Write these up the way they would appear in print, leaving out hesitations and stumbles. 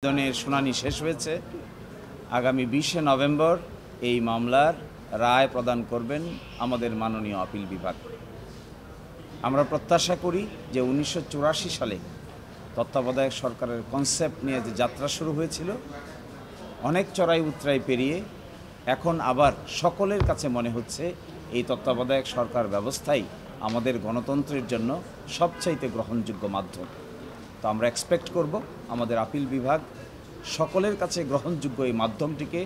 আবেদনের শুনানি শেষ হয়েছে। আগামী 20শে নভেম্বর এই মামলার রায় প্রদান করবেন আমাদের মাননীয় আপিল বিভাগ। আমরা প্রত্যাশা করি যে 1984 সালে তত্ত্বাবধায়ক সরকারের কনসেপ্ট নিয়ে যে যাত্রা শুরু হয়েছিল, অনেক চড়াই উতরাই পেরিয়ে এখন আবার সকলের কাছে মনে হচ্ছে এই তত্ত্বাবধায়ক সরকার ব্যবস্থাই আমাদের গণতন্ত্রের জন্য সবচাইতে গ্রহণযোগ্য মাধ্যম। তো আমরা এক্সপেক্ট করব আমাদের আপিল বিভাগ সকলের কাছে গ্রহণযোগ্য এই মাধ্যমটিকে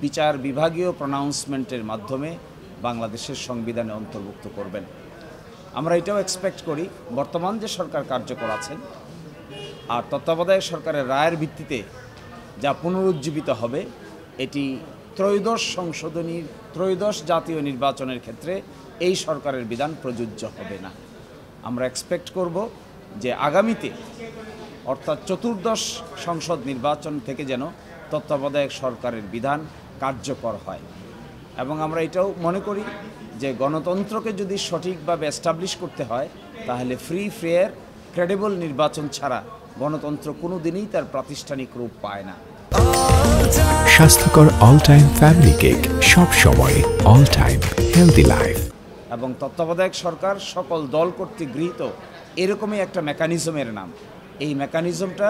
বিচার বিভাগীয় প্রনাউন্সমেন্টের মাধ্যমে বাংলাদেশের সংবিধানে অন্তর্ভুক্ত করবেন। আমরা এটাও এক্সপেক্ট করি বর্তমান যে সরকার কার্যকর আছেন আর তত্ত্বাবধায়ক সরকারের রায়ের ভিত্তিতে যা পুনরুজ্জীবিত হবে, এটি ত্রয়োদশ জাতীয় নির্বাচনের ক্ষেত্রে এই সরকারের বিধান প্রযোজ্য হবে না। আমরা এক্সপেক্ট করব যে আগামীতে অর্থাৎ চতুর্দশ সংসদ নির্বাচন থেকে যেন তত্ত্বাবধায়ক সরকারের বিধান কার্যকর হয়। এবং আমরা এটাও মনে করি যে গণতন্ত্রকে যদি সঠিকভাবে এস্টাবলিশ করতে হয় তাহলে ফ্রি ফেয়ার ক্রেডিবল নির্বাচন ছাড়া গণতন্ত্র কোনো দিনই তার প্রাতিষ্ঠানিক রূপ পায় না। স্বাস্থ্যকর অল টাইম ফ্যামিলি কেক, সব সময় অল টাইম হেলদি লাইফ। এবং তত্ত্বাবধায়ক সরকার সকল দল কর্তৃক গৃহীত এরকমই একটা মেকানিজমের নাম। এই মেকানিজমটা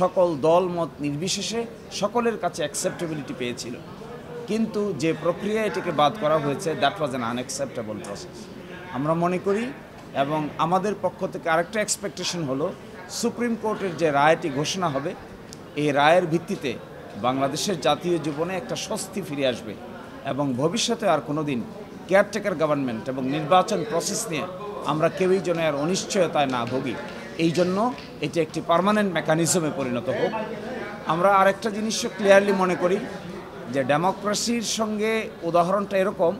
সকল দল মত নির্বিশেষে সকলের কাছে অ্যাকসেপ্টেবিলিটি পেয়েছিল, কিন্তু যে প্রক্রিয়া এটিকে বাদ করা হয়েছে that was an unacceptable process. আমরা মনে করি এবং আমাদের পক্ষ থেকে আরেকটা এক্সপেকটেশন হলো সুপ্রিম কোর্টের যে রায়টি ঘোষণা হবে, এই রায়ের ভিত্তিতে বাংলাদেশের জাতীয় জীবনে একটা স্বস্তি ফিরে আসবে এবং ভবিষ্যতে আর কোনো দিন কেয়ারটেকার গভর্নমেন্ট এবং নির্বাচন প্রসেস নিয়ে আমরা কেউই যেন আর অনিশ্চয়তায় না ভুগি। এই জন্য এটি একটি পার্মানেন্ট মেকানিজমে পরিণত হোক। আমরা আরেকটা জিনিসও ক্লিয়ারলি মনে করি যে ডেমোক্রেসির সঙ্গে উদাহরণটা এরকম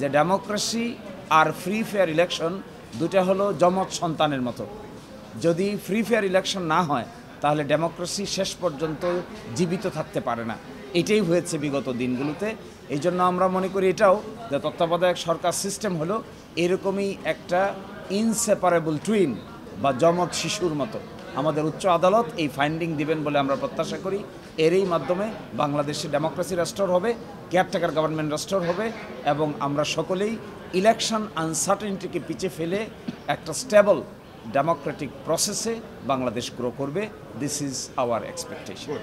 যে ডেমোক্রেসি আর ফ্রি ফেয়ার ইলেকশন দুটা হলো যমজ সন্তানের মতো। যদি ফ্রি ফেয়ার ইলেকশন না হয় তাহলে ডেমোক্রেসি শেষ পর্যন্ত জীবিত থাকতে পারে না। এটাই হয়েছে বিগত দিনগুলোতে। এই জন্য আমরা মনে করি এটাও যে তত্ত্বাবধায়ক সরকার সিস্টেম হলো এরকমই একটা ইনসেপারেবল টুইন বা যমজ শিশুর মতো। আমাদের উচ্চ আদালত এই ফাইন্ডিং দিবেন বলে আমরা প্রত্যাশা করি। এরই মাধ্যমে বাংলাদেশে ডেমোক্রেসি রেস্টোর হবে, কেয়ারটেকার গভর্নমেন্ট রেস্টোর হবে এবং আমরা সকলেই ইলেকশন আনসার্টেনিটিকে পিছিয়ে ফেলে একটা স্টেবল ডেমোক্রেটিক প্রসেসে বাংলাদেশ গ্রো করবে। This is our expectation.